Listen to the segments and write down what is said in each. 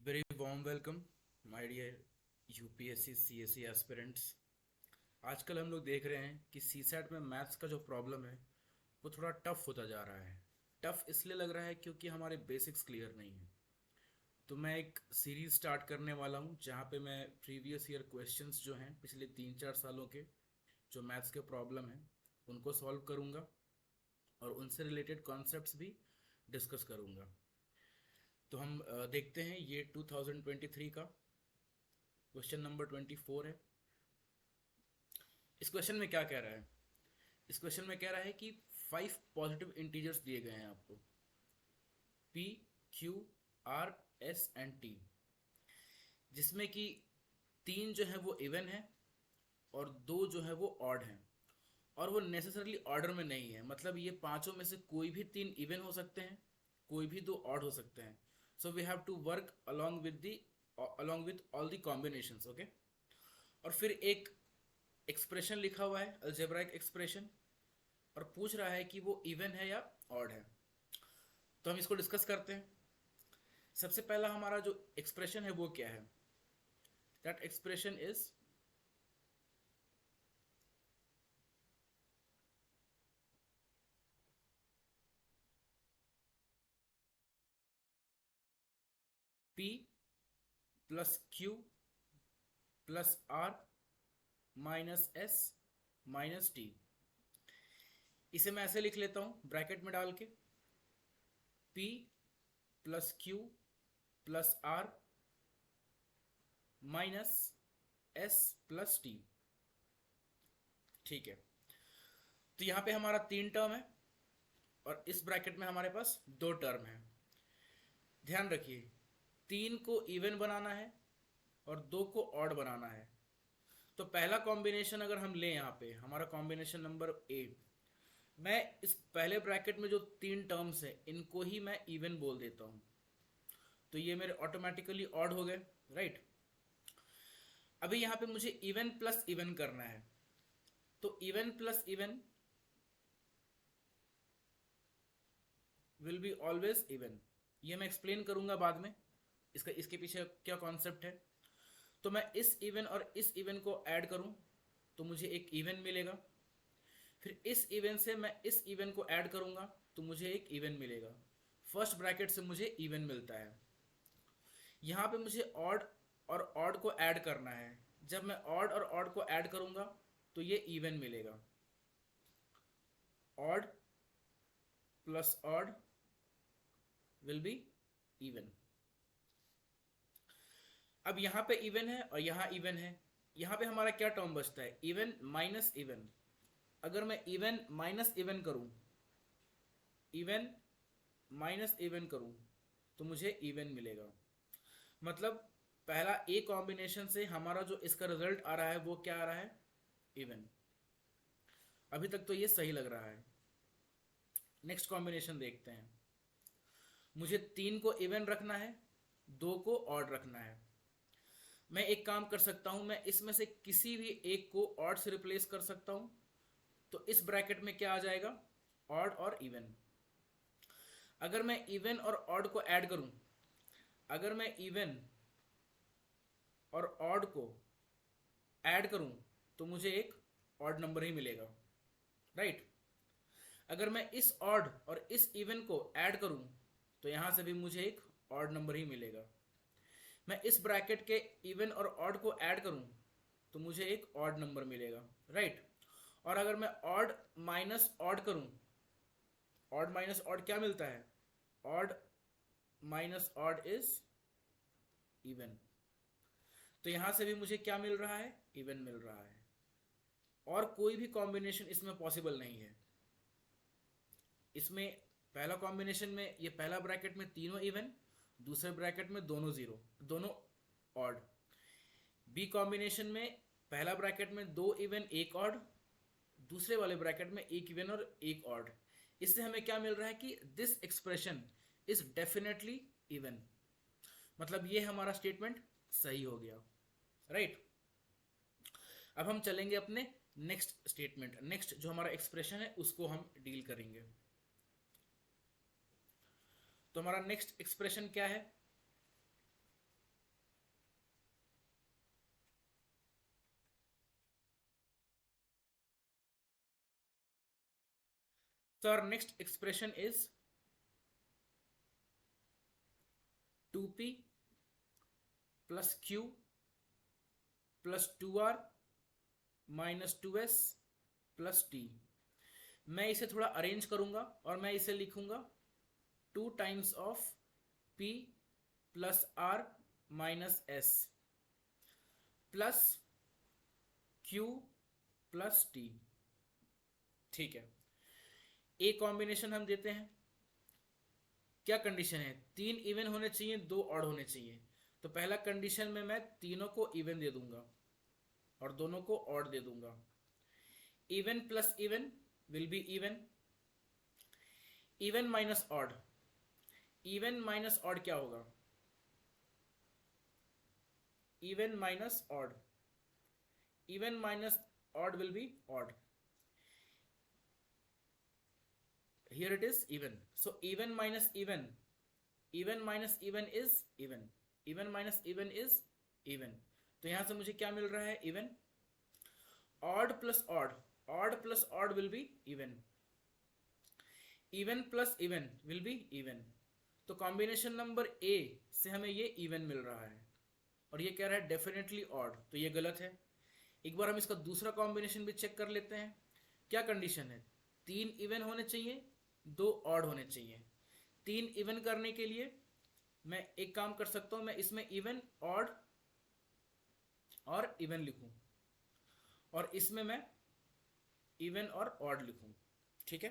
Very warm welcome, my dear UPSC CSC aspirants. आजकल हम लोग देख रहे हैं कि सीसैट में मैथ्स का जो प्रॉब्लम है वो थोड़ा टफ होता जा रहा है। टफ इसलिए लग रहा है क्योंकि हमारे बेसिक्स क्लियर नहीं है। तो मैं एक सीरीज स्टार्ट करने वाला हूँ जहाँ पे मैं प्रीवियस ईयर क्वेश्चंस जो हैं पिछले 3-4 सालों के जो मैथ्स के प्रॉब्लम हैं उनको सॉल्व करूँगा और उनसे रिलेटेड कॉन्सेप्ट्स भी डिस्कस करूँगा। तो हम देखते हैं ये 2023 का क्वेश्चन नंबर 24 है। इस क्वेश्चन में क्या कह रहा है? इस क्वेश्चन में कह रहा है कि 5 पॉजिटिव इंटीजर्स दिए गए हैं आपको, P, Q, R, S and T, जिसमें कि 3 जो है वो इवन है और 2 जो है वो ऑड हैं। और वो नेसेसरली ऑर्डर में नहीं है, मतलब ये पांचों में से कोई भी 3 इवन हो सकते हैं, कोई भी 2 ऑड हो सकते हैं। So we have to work along with all the combinations, ओके। और फिर एक एक्सप्रेशन लिखा हुआ है, अलजेब्राइक एक्सप्रेशन, और पूछ रहा है कि वो इवन है या ऑड है। तो हम इसको डिस्कस करते हैं। सबसे पहला हमारा जो एक्सप्रेशन है वो क्या है? That expression is P plus Q plus R minus S minus T। इसे मैं ऐसे लिख लेता हूं ब्रैकेट में डाल के, P plus Q plus R minus S plus T। ठीक है, तो यहां पे हमारा 3 टर्म है और इस ब्रैकेट में हमारे पास 2 टर्म है। ध्यान रखिए, 3 को इवन बनाना है और 2 को ऑड बनाना है। तो पहला कॉम्बिनेशन अगर हम लें, यहाँ पे हमारा कॉम्बिनेशन नंबर ए, मैं इस पहले ब्रैकेट में जो 3 टर्म्स है इनको ही मैं इवन बोल देता हूँ, तो ये मेरे ऑटोमेटिकली ऑड हो गए, राइट। अभी यहाँ पे मुझे इवन प्लस इवन करना है, तो even plus even will be always even. ये मैं एक्सप्लेन करूंगा बाद में, इसके पीछे क्या कॉन्सेप्ट है। तो मैं इस इवन और इस इवन को ऐड करूं तो मुझे एक इवन मिलेगा, फिर इस इवन से मैं इस इवन को ऐड करूंगा तो मुझे एक इवन मिलेगा। फर्स्ट ब्रैकेट से मुझे इवन मिलता है। यहाँ पे मुझे ऑड और ऑड को ऐड करना है। जब मैं ऑड और ऑड को ऐड करूंगा तो ये इवन मिलेगा। Odd plus odd will be even. अब यहाँ पे इवन है और यहाँ इवन है, यहाँ पे हमारा क्या टर्म बचता है? Even minus even. अगर मैं इवन माइनस इवन करूं, इवन माइनस इवन करूं तो मुझे इवन मिलेगा। मतलब पहला ए कॉम्बिनेशन से हमारा जो इसका रिजल्ट आ रहा है वो क्या आ रहा है? इवन। अभी तक तो ये सही लग रहा है। नेक्स्ट कॉम्बिनेशन देखते हैं। मुझे 3 को इवन रखना है, 2 को ऑड रखना है। मैं एक काम कर सकता हूं, मैं इसमें से किसी भी एक को ऑड से रिप्लेस कर सकता हूं। तो इस ब्रैकेट में क्या आ जाएगा? ऑड और इवन। अगर मैं इवन और ऑड को ऐड करूं, अगर मैं इवन और ऑड को ऐड करूं तो मुझे एक ऑड नंबर ही मिलेगा, राइट। अगर मैं इस ऑड और इस इवन को ऐड करूं तो यहां से भी मुझे एक ऑड नंबर ही मिलेगा। मैं इस ब्रैकेट के इवन और ऑड को ऐड करूं तो मुझे एक ऑड नंबर मिलेगा, राइट। और अगर मैं ऑड माइनस ऑड करूं, ऑड माइनस ऑड क्या मिलता है? Odd minus odd is even. तो यहां से भी मुझे क्या मिल रहा है? इवन मिल रहा है। और कोई भी कॉम्बिनेशन इसमें पॉसिबल नहीं है। इसमें पहला कॉम्बिनेशन में ये पहला ब्रैकेट में तीनों इवन, दूसरे ब्रैकेट में दोनों जीरो, दोनों ऑड। बी कॉम्बिनेशन में पहला ब्रैकेट में 2 इवन 1 ऑड, दूसरे वाले ब्रैकेट में 1 इवन और 1 ऑड। इससे हमें क्या मिल रहा है कि this expression is definitely even. मतलब ये हमारा स्टेटमेंट सही हो गया, राइट। अब हम चलेंगे अपने नेक्स्ट स्टेटमेंट, नेक्स्ट जो हमारा एक्सप्रेशन है उसको हम डील करेंगे। तो हमारा नेक्स्ट एक्सप्रेशन क्या है? So our next expression is 2p plus q plus 2r minus 2s plus T. मैं इसे थोड़ा अरेंज करूंगा और मैं इसे लिखूंगा 2 times of p plus r minus s plus q plus T. ठीक है, ए कॉम्बिनेशन हम देते हैं। क्या कंडीशन है? 3 इवन होने चाहिए, 2 ऑड होने चाहिए। तो पहला कंडीशन में मैं तीनों को इवन दे दूंगा और दोनों को ऑड दे दूंगा। Even plus even will be even, even minus odd, even minus odd क्या होगा? Even minus odd, even minus odd will be odd. Here it is even. So even minus even, even minus even is even, even minus even is even. तो यहां से मुझे क्या मिल रहा है? even. odd plus odd, odd plus odd will be even, even plus even will be even. तो combination number A से हमें ये इवन मिल रहा है और ये कह रहा है डेफिनेटली ऑड, तो ये गलत है। एक बार हम इसका दूसरा कॉम्बिनेशन भी चेक कर लेते हैं। क्या कंडीशन है? 3 इवन होने चाहिए, 2 ऑड होने चाहिए। 3 इवन करने के लिए मैं एक काम कर सकता हूं, मैं इसमें इवन ऑड और इवन लिखूं और इसमें मैं इवन और ऑड लिखूं। ठीक है,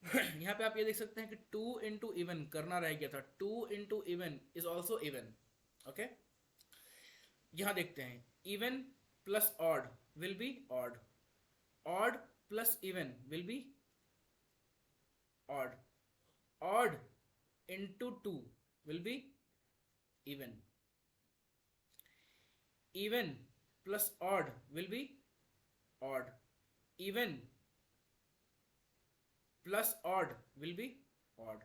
यहां पे आप ये देख सकते हैं कि 2 इंटू इवन करना रह गया था। 2 into even is also even. Okay, यहां देखते हैं even plus odd will be odd, odd plus even will B odd, odd into 2 will be even, even plus odd will be odd, even plus odd will be odd।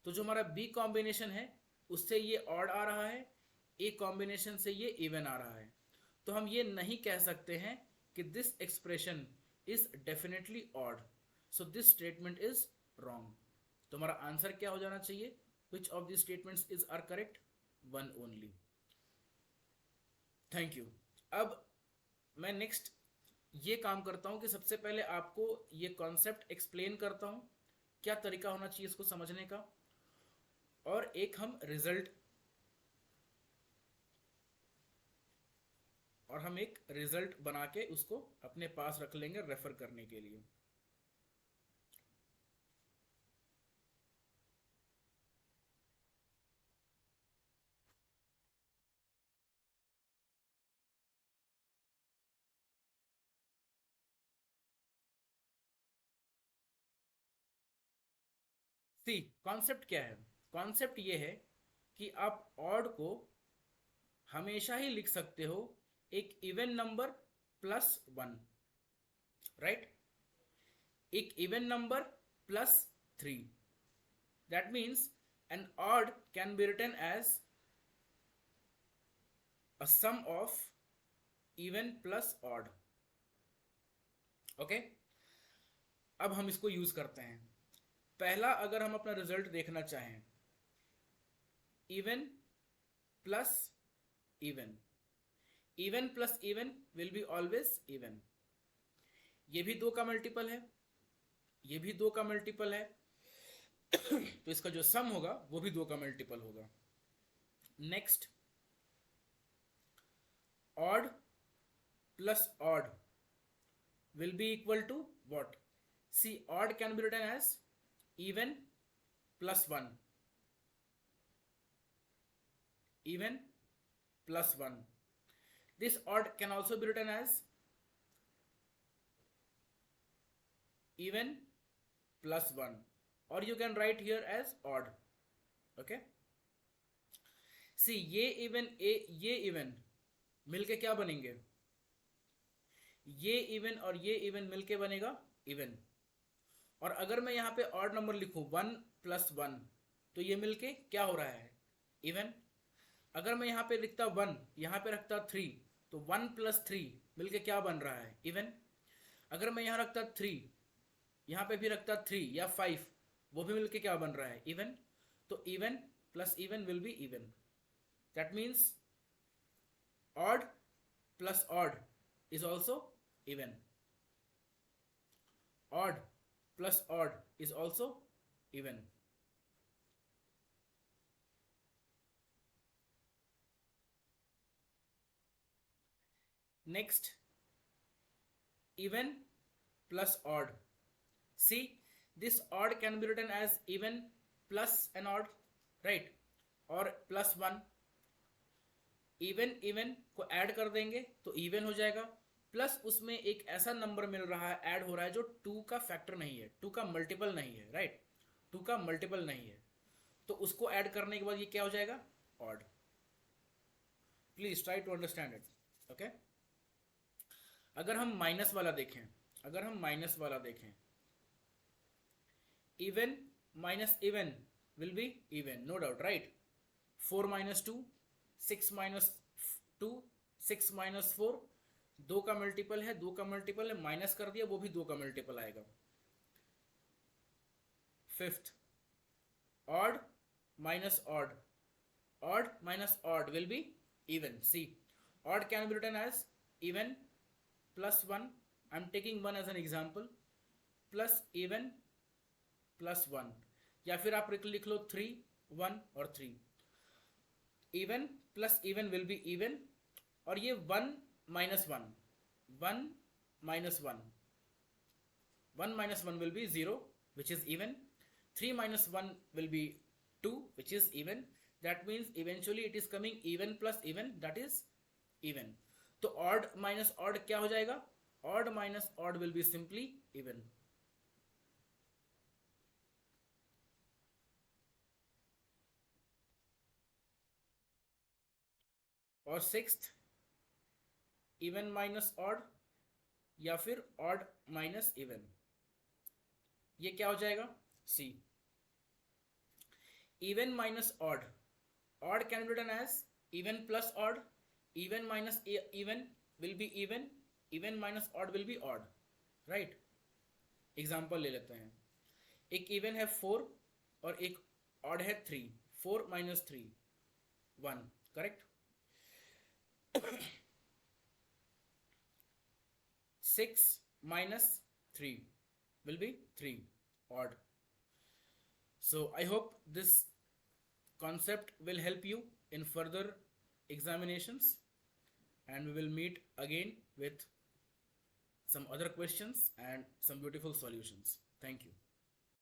तो जो हमारा B combination है उससे ये odd आ रहा है, a combination से ये इवन आ रहा है। तो हम ये नहीं कह सकते हैं कि this expression is definitely odd, so this statement is wrong. तो हमारा आंसर क्या हो जाना चाहिए? Which of this statements is are correct? One only. Thank you. अब मैं नेक्स्ट ये काम करता हूं कि सबसे पहले आपको ये कॉन्सेप्ट एक्सप्लेन करता हूं, क्या तरीका होना चाहिए इसको समझने का, और एक हम रिजल्ट बना के उसको अपने पास रख लेंगे रेफर करने के लिए। सी कॉन्सेप्ट क्या है? कॉन्सेप्ट ये है कि आप ऑड को हमेशा ही लिख सकते हो एक इवन नंबर प्लस 1, राइट? एक even number plus 3। That means an odd can be written as a sum of even plus odd। Okay, अब हम इसको यूज करते हैं। पहला, अगर हम अपना रिजल्ट देखना चाहें, even plus even, even plus even will be always even. ये भी 2 का मल्टीपल है, ये भी 2 का मल्टीपल है, तो इसका जो सम होगा वो भी 2 का मल्टीपल होगा। Next, odd plus odd will be equal to what? See, odd can be written as even plus 1, even plus 1. This odd can also be written as even plus 1, or you can write here as odd। okay, see, ये even मिलके क्या बनेंगे? ये even और ये even मिलके बनेगा even. और अगर मैं यहाँ पे ऑड नंबर लिखूं 1 प्लस 1, तो ये मिलके क्या हो रहा है? इवन। अगर मैं यहाँ पे लिखता 1, यहाँ पे रखता 3, तो 1 प्लस 3 मिलके क्या बन रहा है? इवन। अगर मैं यहाँ रखता 3, यहाँ पे भी रखता 3 या 5, वो भी मिलके क्या बन रहा है? इवन. तो even plus even will be even. That means odd plus odd is also even. Odd plus odd is also even. Next, even plus odd. See, this odd can be written as even plus an odd, right? और plus one. Even even को add कर देंगे तो even हो जाएगा. Plus उसमें एक ऐसा नंबर मिल रहा है, ऐड हो रहा है, जो 2 का फैक्टर नहीं है, 2 का मल्टीपल नहीं है, राइट? 2 का मल्टीपल नहीं है, तो उसको ऐड करने के बाद ये क्या हो जाएगा? Odd. Please try to understand it. Okay. अगर हम माइनस वाला देखें, even minus even will be even, no doubt, right? 4 minus 2, 6 minus 2, 6 minus 4, 2 का मल्टीपल है, 2 का मल्टीपल है, माइनस कर दिया, वो भी 2 का मल्टीपल आएगा. Fifth, odd minus odd, odd minus odd will be even. See, odd can be written as even plus 1. I'm taking 1 as an example. Plus even plus 1. या फिर आप लिख लो 3, 1 और 3. Even plus even will be even. और ये 1 minus 1. 1 minus 1. 1 minus 1 will be 0, which is even. 3 minus 1 will be 2, which is even. That means eventually it is coming even plus even, that is even. तो odd minus odd क्या हो जाएगा? Odd minus odd will be simply even. और sixth, even minus odd या फिर odd minus even, ये क्या हो जाएगा? See, even minus odd. Odd can be written as even plus odd. Even minus even will be even. Even minus odd will be odd, right? Example ले लेते हैं. एक इवन है 4 और एक ऑड है 3. 4 minus 3, 1, correct? 6 minus 3 will be 3, odd. So I hope this concept will help you in further examinations, and we will meet again with some other questions and some beautiful solutions. Thank you.